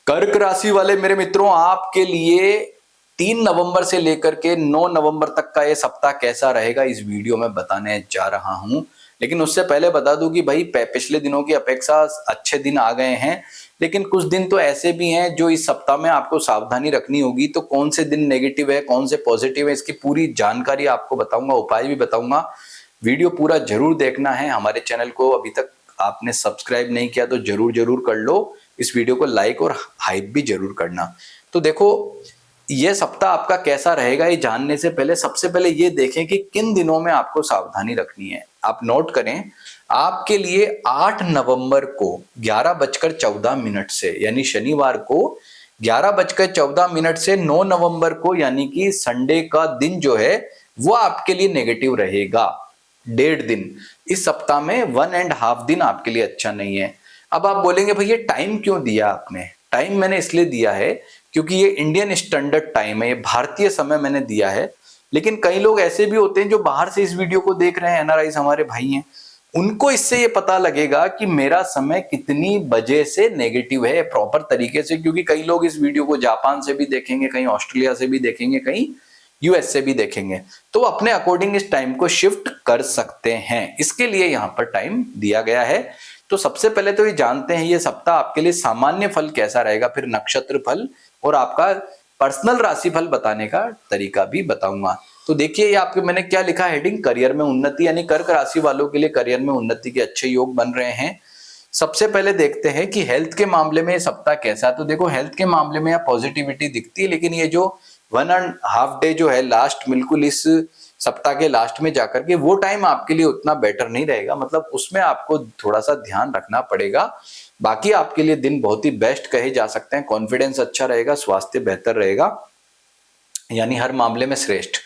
कर्क राशि वाले मेरे मित्रों, आपके लिए 3 नवंबर से लेकर के 9 नवंबर तक का ये सप्ताह कैसा रहेगा इस वीडियो में बताने जा रहा हूं। लेकिन उससे पहले बता दूं कि भाई पिछले दिनों की अपेक्षा अच्छे दिन आ गए हैं, लेकिन कुछ दिन तो ऐसे भी हैं जो इस सप्ताह में आपको सावधानी रखनी होगी। तो कौन से दिन नेगेटिव है, कौन से पॉजिटिव है, इसकी पूरी जानकारी आपको बताऊंगा, उपाय भी बताऊंगा। वीडियो पूरा जरूर देखना है। हमारे चैनल को अभी तक आपने सब्सक्राइब नहीं किया तो जरूर जरूर कर लो। इस वीडियो को लाइक और हाइप भी जरूर करना। तो देखो, ये सप्ताह आपका कैसा रहेगा ये जानने से पहले सबसे पहले ये देखें कि किन दिनों में आपको सावधानी रखनी है। आप नोट करें, आपके लिए 8 नवंबर को 11:14 से यानी शनिवार को 11:14 से 9 नवंबर को यानी कि संडे का दिन जो है वो आपके लिए नेगेटिव रहेगा। 1.5 दिन इस सप्ताह में 1.5 दिन आपके लिए अच्छा नहीं है। अब आप बोलेंगे भैया टाइम क्यों दिया आपने? टाइम मैंने इसलिए दिया है क्योंकि ये इंडियन स्टैंडर्ड टाइम है, ये भारतीय समय मैंने दिया है। लेकिन कई लोग ऐसे भी होते हैं जो बाहर से इस वीडियो को देख रहे हैं, एनआरआईज हमारे भाई हैं, उनको इससे ये पता लगेगा कि मेरा समय कितनी बजे से नेगेटिव है प्रॉपर तरीके से। क्योंकि कई लोग इस वीडियो को जापान से भी देखेंगे, कहीं ऑस्ट्रेलिया से भी देखेंगे, कहीं यूएस से भी देखेंगे, तो अपने अकॉर्डिंग इस टाइम को शिफ्ट कर सकते हैं। इसके लिए यहां पर टाइम दिया गया है। तो सबसे पहले तो ये जानते हैं ये सप्ताह आपके लिए सामान्य फल कैसा रहेगा, फिर नक्षत्र फल और आपका पर्सनल राशि फल बताने का तरीका भी बताऊंगा। तो देखिए ये आपके मैंने क्या लिखा, हेडिंग करियर में उन्नति, यानी कर्क राशि वालों के लिए करियर में उन्नति के अच्छे योग बन रहे हैं। सबसे पहले देखते हैं कि हेल्थ के मामले में ये सप्ताह कैसा है। तो देखो, हेल्थ के मामले में पॉजिटिविटी दिखती है, लेकिन ये जो 1.5 डे जो है लास्ट, बिल्कुल इस सप्ताह के लास्ट में जाकर के वो टाइम आपके लिए उतना बेटर नहीं रहेगा। मतलब उसमें आपको थोड़ा सा ध्यान रखना पड़ेगा। बाकी आपके लिए दिन बहुत ही बेस्ट कहे जा सकते हैं। कॉन्फिडेंस अच्छा रहेगा, स्वास्थ्य बेहतर रहेगा, यानी हर मामले में श्रेष्ठ।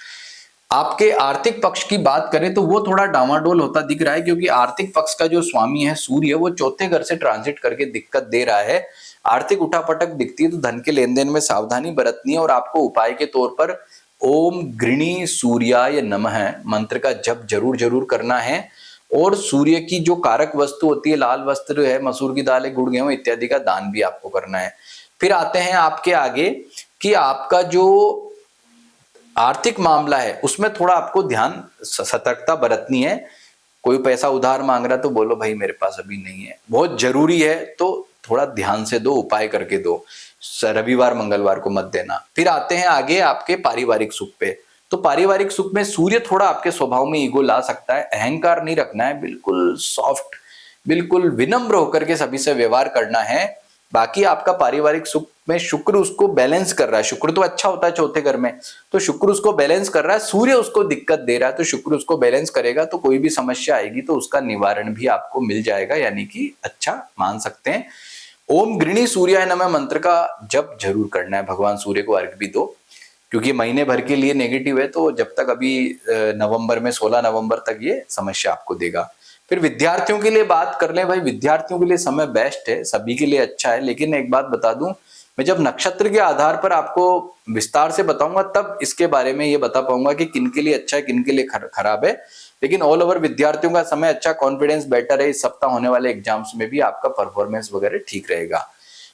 आपके आर्थिक पक्ष की बात करें तो वो थोड़ा डामाडोल होता दिख रहा है, क्योंकि आर्थिक पक्ष का जो स्वामी है सूर्य, वो चौथे घर से ट्रांजिट करके दिक्कत दे रहा है। आर्थिक उठापटक दिखती है, तो धन के लेन देन में सावधानी बरतनी है। और आपको उपाय के तौर पर ओम गृणी सूर्याय नमः मंत्र का जप जरूर जरूर करना है। और सूर्य की जो कारक वस्तु होती है, लाल वस्त्र है, मसूर की दाल है, गुड़ गेहूं इत्यादि का दान भी आपको करना है। फिर आते हैं आपके आगे कि आपका जो आर्थिक मामला है उसमें थोड़ा आपको ध्यान सतर्कता बरतनी है। कोई पैसा उधार मांग रहा तो बोलो भाई मेरे पास अभी नहीं है, बहुत जरूरी है तो थोड़ा ध्यान से दो, उपाय करके दो, रविवार मंगलवार को मत देना। फिर आते हैं आगे आपके पारिवारिक सुख पे। तो पारिवारिक सुख में सूर्य थोड़ा आपके स्वभाव में ईगो ला सकता है। अहंकार नहीं रखना है, बिल्कुल सॉफ्ट, बिल्कुल विनम्र होकर के सभी से व्यवहार करना है। बाकी आपका पारिवारिक सुख में शुक्र उसको बैलेंस कर रहा है। शुक्र तो अच्छा होता है चौथे घर में, तो शुक्र उसको बैलेंस कर रहा है। सूर्य उसको दिक्कत दे रहा है, तो शुक्र उसको बैलेंस करेगा। तो कोई भी समस्या आएगी तो उसका निवारण भी आपको मिल जाएगा, यानी कि अच्छा मान सकते हैं। ओम गृणी सूर्याय नमः मंत्र का जप जरूर करना है। भगवान सूर्य को अर्घ भी दो, क्योंकि महीने भर के लिए नेगेटिव है, तो जब तक अभी नवंबर में 16 नवंबर तक ये समस्या आपको देगा। फिर विद्यार्थियों के लिए बात कर लें, भाई विद्यार्थियों के लिए समय बेस्ट है, सभी के लिए अच्छा है। लेकिन एक बात बता दूं, मैं जब नक्षत्र के आधार पर आपको विस्तार से बताऊंगा तब इसके बारे में ये बता पाऊंगा कि किन के लिए अच्छा है, किन के लिए खराब है। लेकिन ऑल ओवर विद्यार्थियों का समय अच्छा, कॉन्फिडेंस बेटर है। इस सप्ताह होने वाले एग्जाम्स में भी आपका परफॉर्मेंस वगैरह ठीक रहेगा।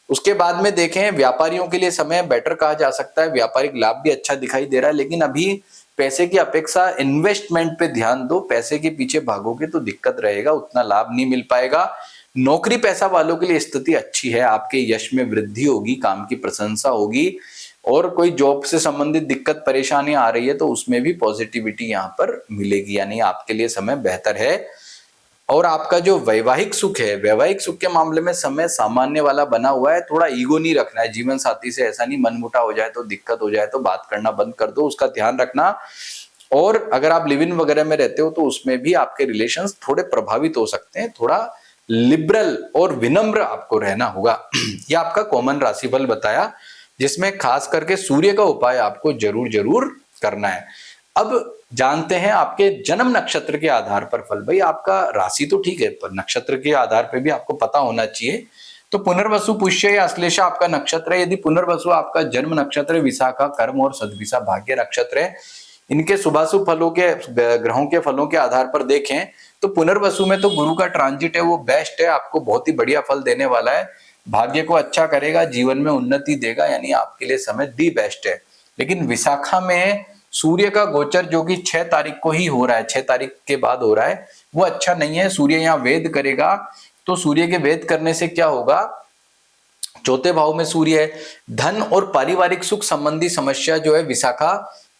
उसके बाद में देखें, व्यापारियों के लिए समय बेटर कहा जा सकता है, व्यापारिक लाभ भी अच्छा दिखाई दे रहा है। लेकिन अभी पैसे की अपेक्षा इन्वेस्टमेंट पे ध्यान दो, पैसे के पीछे भागोगे तो दिक्कत रहेगा, उतना लाभ नहीं मिल पाएगा। नौकरी पेशा वालों के लिए स्थिति अच्छी है, आपके यश में वृद्धि होगी, काम की प्रशंसा होगी। और कोई जॉब से संबंधित दिक्कत परेशानी आ रही है तो उसमें भी पॉजिटिविटी यहाँ पर मिलेगी, यानी आपके लिए समय बेहतर है। और आपका जो वैवाहिक सुख है, वैवाहिक सुख के मामले में समय सामान्य वाला बना हुआ है। थोड़ा ईगो नहीं रखना है जीवन साथी से, ऐसा नहीं मनमुटा हो जाए तो दिक्कत हो जाए तो बात करना बंद कर दो, उसका ध्यान रखना। और अगर आप लिव इन वगैरह में रहते हो तो उसमें भी आपके रिलेशंस थोड़े प्रभावित हो सकते हैं। थोड़ा लिबरल और विनम्र आपको रहना होगा। यह आपका कॉमन राशिफल बताया, जिसमें खास करके सूर्य का उपाय आपको जरूर जरूर करना है। अब जानते हैं आपके जन्म नक्षत्र के आधार पर फल। भाई आपका राशि तो ठीक है, पर नक्षत्र के आधार पर भी आपको पता होना चाहिए। तो पुनर्वसु, पुष्य या अश्लेषा आपका नक्षत्र है। यदि पुनर्वसु आपका जन्म नक्षत्र है, विशाखा कर्म और सद्विषा भाग्य नक्षत्र है। इनके शुभाशुभ फलों के, ग्रहों के फलों के आधार पर देखें तो पुनर्वसु में तो गुरु का ट्रांजिट है, वो बेस्ट है, आपको बहुत ही बढ़िया फल देने वाला है। भाग्य को अच्छा करेगा, जीवन में उन्नति देगा, यानी आपके लिए समय दी बेस्ट है। लेकिन विशाखा में सूर्य का गोचर जो कि 6 तारीख को ही हो रहा है, 6 तारीख के बाद हो रहा है, वो अच्छा नहीं है। सूर्य यहाँ वेद करेगा, तो सूर्य के वेद करने से क्या होगा, चौथे भाव में सूर्य है, धन और पारिवारिक सुख संबंधी समस्या जो है विशाखा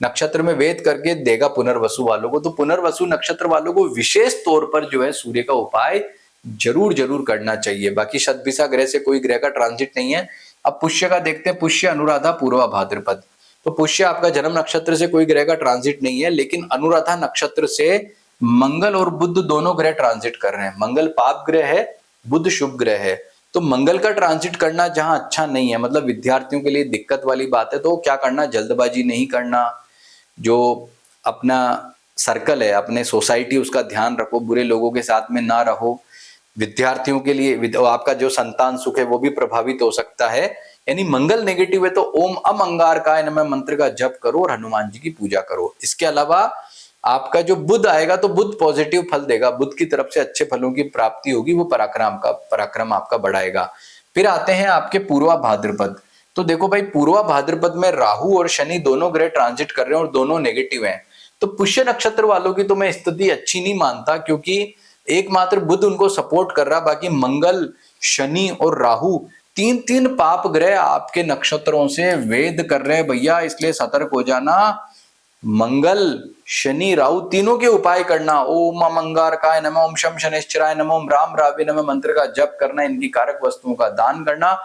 नक्षत्र में वेद करके देगा पुनर्वसु वालों को। तो पुनर्वसु नक्षत्र वालों को विशेष तौर पर जो है सूर्य का उपाय जरूर जरूर करना चाहिए। बाकी शतभिषा ग्रह से कोई ग्रह का ट्रांजिट नहीं है। अब पुष्य का देखते हैं, पुष्य, अनुराधा, पूर्वा भाद्रपद। तो पुष्य आपका जन्म नक्षत्र से कोई ग्रह का ट्रांजिट नहीं है, लेकिन अनुराधा नक्षत्र से मंगल और बुध दोनों ग्रह ट्रांजिट कर रहे हैं। मंगल पाप ग्रह है, बुध शुभ ग्रह है। तो मंगल का ट्रांजिट करना जहां अच्छा नहीं है, मतलब विद्यार्थियों के लिए दिक्कत वाली बात है, तो क्या करना, जल्दबाजी नहीं करना। जो अपना सर्कल है, अपने सोसाइटी, उसका ध्यान रखो, बुरे लोगों के साथ में ना रहो। विद्यार्थियों के लिए आपका जो संतान सुख है वो भी प्रभावित हो सकता है। यानी मंगल नेगेटिव है तो ओम अमंगारकाय नमः मंत्र का जप करो और हनुमान जी की पूजा करो। इसके अलावा आपका जो बुध आएगा तो बुध पॉजिटिव फल देगा, बुध की तरफ से अच्छे फलों की प्राप्ति होगी, वो पराक्रम आपका बढ़ाएगा। फिर आते हैं आपके पूर्वा भाद्रपद। तो देखो भाई, पूर्वा भाद्रपद में राहु और शनि दोनों ग्रह ट्रांजिट कर रहे हैं और दोनों नेगेटिव हैं। तो पुष्य नक्षत्र वालों की तो मैं स्थिति अच्छी नहीं मानता, क्योंकि एकमात्र बुध उनको सपोर्ट कर रहा, बाकी मंगल, शनि और राहु तीन तीन पाप ग्रह आपके नक्षत्रों से वेद कर रहे हैं भैया, इसलिए सतर्क हो जाना। मंगल, शनि, राहु तीनों के उपाय करना। ओम अमंगारकाय नमः, ओम शम शनैश्चराय नमः, ओम राम रावे नमः मंत्र का जप करना, इनकी कारक वस्तुओं का दान करना,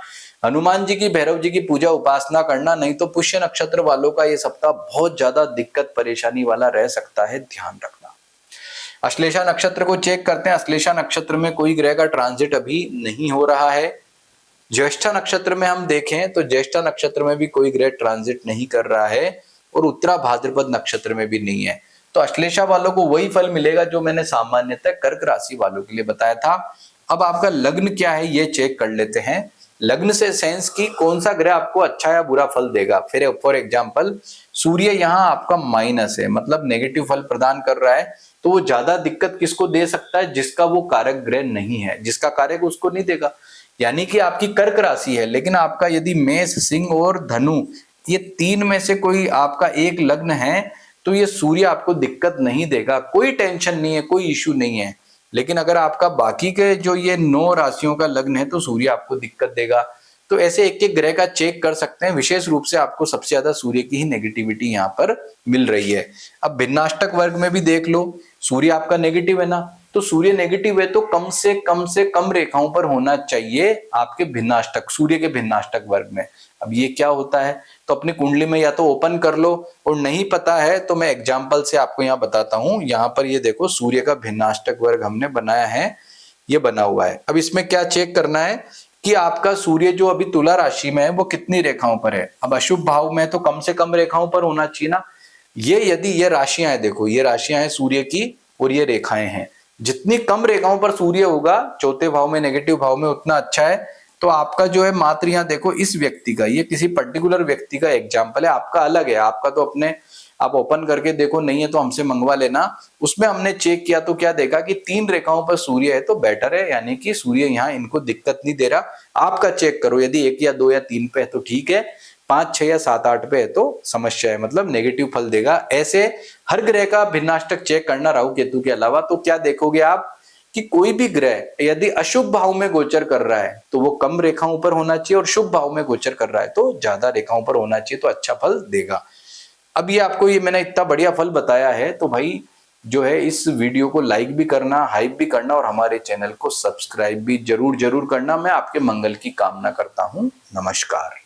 हनुमान जी की, भैरव जी की पूजा उपासना करना। नहीं तो पुष्य नक्षत्र वालों का ये सप्ताह बहुत ज्यादा दिक्कत परेशानी वाला रह सकता है, ध्यान रखना। अश्लेषा नक्षत्र को चेक करते हैं। अश्लेषा नक्षत्र में कोई ग्रह का ट्रांजिट अभी नहीं हो रहा है। ज्येष्ठा नक्षत्र में हम देखें तो ज्येष्ठा नक्षत्र में भी कोई ग्रह ट्रांजिट नहीं कर रहा है और उत्तरा भाद्रपद नक्षत्र में भी नहीं है। तो अश्लेषा वालों को वही फल मिलेगा जो मैंने सामान्यतः कर्क राशि वालों के लिए बताया था। अब आपका लग्न क्या है ये चेक कर लेते हैं। लग्न से सेंस की कौन सा ग्रह आपको अच्छा या बुरा फल देगा। फिर फॉर एग्जाम्पल सूर्य यहाँ आपका माइनस है, मतलब नेगेटिव फल प्रदान कर रहा है। तो वो ज्यादा दिक्कत किसको दे सकता है, जिसका वो कारक ग्रह नहीं है, जिसका कारक उसको नहीं देगा। यानी कि आपकी कर्क राशि है, लेकिन आपका यदि मेष, सिंह और धनु ये तीन में से कोई आपका एक लग्न है तो ये सूर्य आपको दिक्कत नहीं देगा, कोई टेंशन नहीं है, कोई इश्यू नहीं है। लेकिन अगर आपका बाकी के जो ये 9 राशियों का लग्न है तो सूर्य आपको दिक्कत देगा। तो ऐसे एक एक ग्रह का चेक कर सकते हैं। विशेष रूप से आपको सबसे ज्यादा सूर्य की ही नेगेटिविटी यहाँ पर मिल रही है। अब भिन्नाष्टक वर्ग में भी देख लो, सूर्य आपका नेगेटिव है ना, तो सूर्य नेगेटिव है तो कम से कम रेखाओं पर होना चाहिए आपके भिन्नाष्टक, सूर्य के भिन्नाष्टक वर्ग में। अब ये क्या होता है, तो अपनी कुंडली में या तो ओपन कर लो, और नहीं पता है तो मैं एग्जाम्पल से आपको यहाँ बताता हूँ। यहाँ पर ये देखो सूर्य का भिन्नाष्टक वर्ग हमने बनाया है, ये बना हुआ है। अब इसमें क्या चेक करना है कि आपका सूर्य जो अभी तुला राशि में है वो कितनी रेखाओं पर है। अब अशुभ भाव में तो कम से कम रेखाओं पर होना चाहिए ना। ये यदि ये राशियां हैं, देखो ये राशियां हैं सूर्य की और ये रेखाएं हैं, जितनी कम रेखाओं पर सूर्य होगा चौथे भाव में, नेगेटिव भाव में, उतना अच्छा है। तो आपका जो है मात्र यहाँ देखो इस व्यक्ति का, ये किसी पर्टिकुलर व्यक्ति का एग्जाम्पल है, आपका अलग है, आपका तो अपने आप ओपन करके देखो, नहीं है तो हमसे मंगवा लेना। उसमें हमने चेक किया तो क्या देखा कि 3 रेखाओं पर सूर्य है तो बेटर है, यानी कि सूर्य यहाँ इनको दिक्कत नहीं दे रहा। आपका चेक करो, यदि 1 या 2 या 3 पे है तो ठीक है, 5, 6 या 7, 8 पे है तो समस्या है, मतलब नेगेटिव फल देगा। ऐसे हर ग्रह का भिन्नाष्टक चेक करना राहु केतु के अलावा। तो क्या देखोगे आप कि कोई भी ग्रह यदि अशुभ भाव में गोचर कर रहा है तो वो कम रेखाओं पर होना चाहिए, और शुभ भाव में गोचर कर रहा है तो ज्यादा रेखाओं पर होना चाहिए, तो अच्छा फल देगा। अब ये आपको, ये मैंने इतना बढ़िया फल बताया है तो भाई जो है इस वीडियो को लाइक भी करना, हाइप भी करना, और हमारे चैनल को सब्सक्राइब भी जरूर करना। मैं आपके मंगल की कामना करता हूं। नमस्कार।